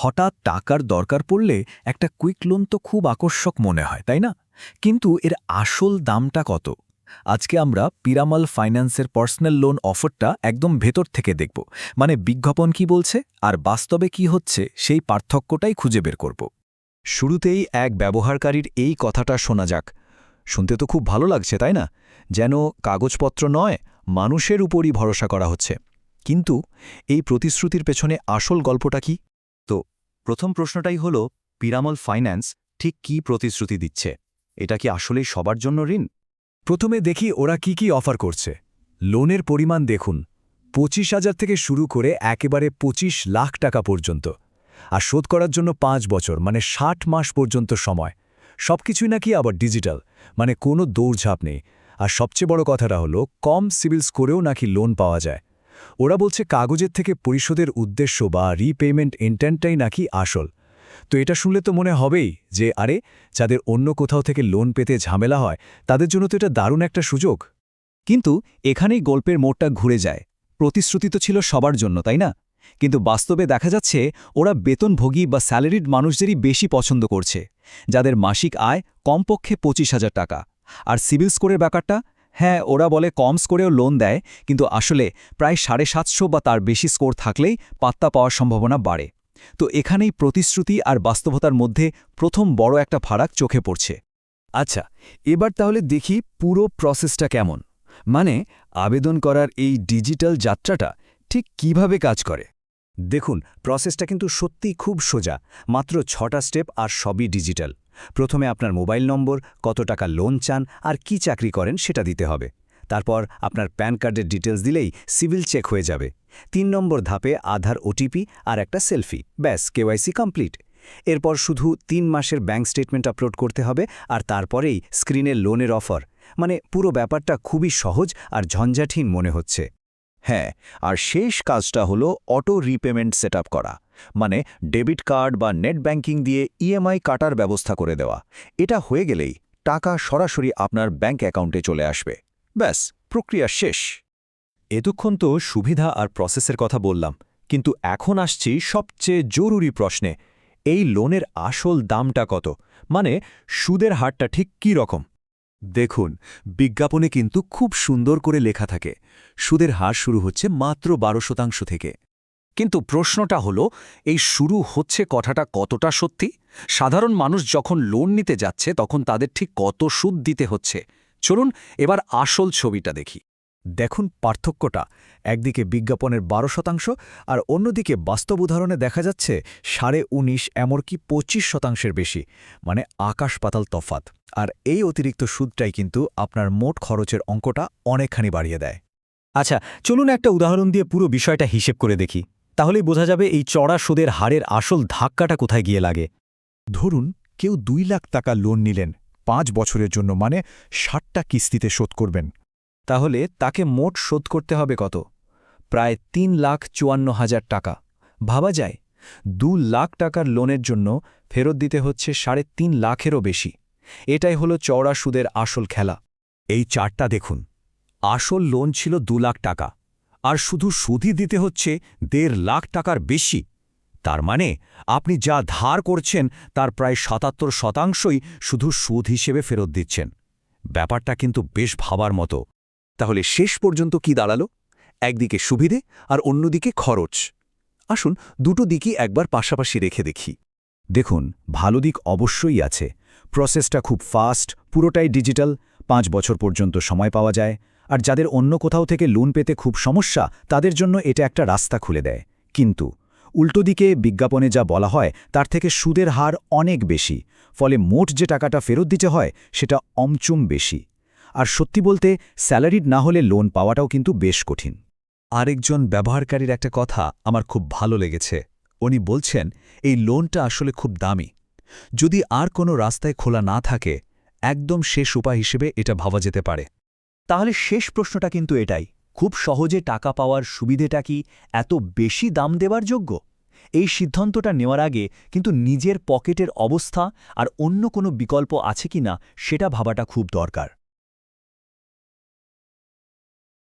হঠাৎ টাকার দরকার পড়লে একটা কুইক লোন তো খুব আকর্ষক মনে হয়, তাই না? কিন্তু এর আসল দামটা কত? আজকে আমরা পিরামাল ফাইন্যান্সের পার্সোনাল লোন অফারটা একদম ভেতর থেকে দেখব। মানে বিজ্ঞাপন কি বলছে আর বাস্তবে কি হচ্ছে সেই পার্থক্যটাই খুঁজে বের করব। শুরুতেই এক ব্যবহারকারীর এই কথাটা শোনা যাক। শুনতে তো খুব ভালো লাগছে, তাই না? যেন কাগজপত্র নয়, মানুষের উপরই ভরসা করা হচ্ছে। কিন্তু এই প্রতিশ্রুতির পেছনে আসল গল্পটা কি? তো প্রথম প্রশ্নটাই হলো, পিরামল ফাইন্যান্স ঠিক কী প্রতিশ্রুতি দিচ্ছে? এটা কি আসলেই সবার জন্য ঋণ? প্রথমে দেখি ওরা কি অফার করছে। লোনের পরিমাণ দেখুন, 25,000 থেকে শুরু করে একেবারে 25 লাখ টাকা পর্যন্ত। আর শোধ করার জন্য 5 বছর মানে 60 মাস পর্যন্ত সময়। সবকিছুই নাকি আবার ডিজিটাল, মানে কোনো দৌড়ঝাঁপ নেই। আর সবচেয়ে বড় কথাটা হলো, কম সিভিল স্কোরেও নাকি লোন পাওয়া যায়। ওরা বলছে কাগজের থেকে পরিশোধের উদ্দেশ্য বা রিপেমেন্ট ইন্টেন্টটাই নাকি আসল। তো এটা শুনলে তো মনে হবেই যে আরে, যাদের অন্য কোথাও থেকে লোন পেতে ঝামেলা হয় তাদের জন্য তো এটা দারুণ একটা সুযোগ। কিন্তু এখানেই গল্পের মোড়টা ঘুরে যায়। প্রতিশ্রুতি তো ছিল সবার জন্য, তাই না? কিন্তু বাস্তবে দেখা যাচ্ছে ওরা বেতনভোগী বা স্যালারিড মানুষদেরই বেশি পছন্দ করছে, যাদের মাসিক আয় কমপক্ষে 25,000 টাকা। আর সিভিল স্কোরের ব্যাপারটা, হ্যাঁ, ওরা বলে কম স্কোরেও লোন দেয়, কিন্তু আসলে প্রায় 750 বা তার বেশি স্কোর থাকলেই পাত্তা পাওয়ার সম্ভাবনা বাড়ে। তো এখানেই প্রতিশ্রুতি আর বাস্তবতার মধ্যে প্রথম বড় একটা ফারাক চোখে পড়ছে। আচ্ছা, এবার তাহলে দেখি পুরো প্রসেসটা কেমন। মানে আবেদন করার এই ডিজিটাল যাত্রাটা ঠিক কিভাবে কাজ করে। দেখুন, প্রসেসটা কিন্তু সত্যিই খুব সোজা। মাত্র 6টা স্টেপ আর সবই ডিজিটাল। প্রথমে আপনার মোবাইল নম্বর, কত টাকা লোন চান আর কি চাকরি করেন সেটা দিতে হবে। তারপর আপনার প্যান কার্ডের ডিটেলস দিলেই সিভিল চেক হয়ে যাবে। 3 নম্বর ধাপে আধার ওটিপি আর একটা সেলফি, ব্যাস কেওয়াইসি কমপ্লিট। এরপর শুধু 3 মাসের ব্যাংক স্টেটমেন্ট আপলোড করতে হবে, আর তারপরেই স্ক্রিনে লোনের অফার। মানে পুরো ব্যাপারটা খুবই সহজ আর ঝঞ্ঝাটহীন মনে হচ্ছে। হ্যাঁ, আর শেষ কাজটা হলো অটো রিপেমেন্ট সেটআপ করা। মানে ডেবিট কার্ড বা নেট ব্যাংকিং দিয়ে ইএমআই কাটার ব্যবস্থা করে দেওয়া। এটা হয়ে গেলেই টাকা সরাসরি আপনার ব্যাংক অ্যাকাউন্টে চলে আসবে। ব্যাস, প্রক্রিয়া শেষ। এতক্ষণ তো সুবিধা আর প্রসেসের কথা বললাম, কিন্তু এখন আসছি সবচেয়ে জরুরি প্রশ্নে। এই লোনের আসল দামটা কত? মানে সুদের হারটা ঠিক কী রকম? দেখুন, বিজ্ঞাপনে কিন্তু খুব সুন্দর করে লেখা থাকে, সুদের হার শুরু হচ্ছে মাত্র 12% থেকে। কিন্তু প্রশ্নটা হলো, এই শুরু হচ্ছে কথাটা কতটা সত্যি? সাধারণ মানুষ যখন লোন নিতে যাচ্ছে তখন তাদের ঠিক কত সুদ দিতে হচ্ছে? চলুন এবার আসল ছবিটা দেখি। দেখুন পার্থক্যটা, একদিকে বিজ্ঞাপনের 12% আর অন্যদিকে বাস্তব উদাহরণে দেখা যাচ্ছে 19.5 এমনকি 25% বেশি। মানে আকাশ পাতাল তফাত। আর এই অতিরিক্ত সুদটাই কিন্তু আপনার মোট খরচের অঙ্কটা অনেকখানি বাড়িয়ে দেয়। আচ্ছা, চলুন একটা উদাহরণ দিয়ে পুরো বিষয়টা হিসেব করে দেখি। তাহলেই বোঝা যাবে এই চড়া সুদের হারের আসল ধাক্কাটা কোথায় গিয়ে লাগে। ধরুন কেউ 2 লাখ টাকা লোন নিলেন 5 বছরের জন্য, মানে 60টা কিস্তিতে শোধ করবেন। তাহলে তাকে মোট শোধ করতে হবে কত? প্রায় 3,54,000 টাকা। ভাবা যায়, 2 লাখ টাকার লোনের জন্য ফেরত দিতে হচ্ছে 3.5 লাখেরও বেশি। এটাই হলো চওড়া সুদের আসল খেলা। এই চার্টটা দেখুন, আসল লোন ছিল 2 লাখ টাকা, আর শুধু সুদই দিতে হচ্ছে 1.5 লাখ টাকার বেশি। তার মানে আপনি যা ধার করছেন তার প্রায় 77% শুধু সুদ হিসেবে ফেরত দিচ্ছেন। ব্যাপারটা কিন্তু বেশ ভাবার মতো। তাহলে শেষ পর্যন্ত কি দাঁড়ালো? একদিকে সুবিধে আর অন্যদিকে খরচ। আসুন দুটো দিকই একবার পাশাপাশি রেখে দেখি। দেখুন, ভালো দিক অবশ্যই আছে। প্রসেসটা খুব ফাস্ট, পুরোটাই ডিজিটাল, 5 বছর পর্যন্ত সময় পাওয়া যায়। আর যাদের অন্য কোথাও থেকে লোন পেতে খুব সমস্যা, তাদের জন্য এটা একটা রাস্তা খুলে দেয়। কিন্তু উল্টো দিকে বিজ্ঞাপনে যা বলা হয় তার থেকে সুদের হার অনেক বেশি, ফলে মোট যে টাকাটা ফেরত দিতে হয় সেটা অমচুম বেশি। আর সত্যি বলতে, স্যালারিড না হলে লোন পাওয়াটাও কিন্তু বেশ কঠিন। আরেকজন ব্যবহারকারীর একটা কথা আমার খুব ভালো লেগেছে। উনি বলছেন, এই লোনটা আসলে খুব দামি। যদি আর কোনো রাস্তায় খোলা না থাকে, একদম শেষ উপায় হিসেবে এটা ভাবা যেতে পারে। তাহলে শেষ প্রশ্নটা কিন্তু এটাই, খুব সহজে টাকা পাওয়ার সুবিধেটা কি এত বেশি দাম দেওয়ার যোগ্য? এই সিদ্ধান্তটা নেওয়ার আগে কিন্তু নিজের পকেটের অবস্থা আর অন্য কোনো বিকল্প আছে কিনা সেটা ভাবাটা খুব দরকার।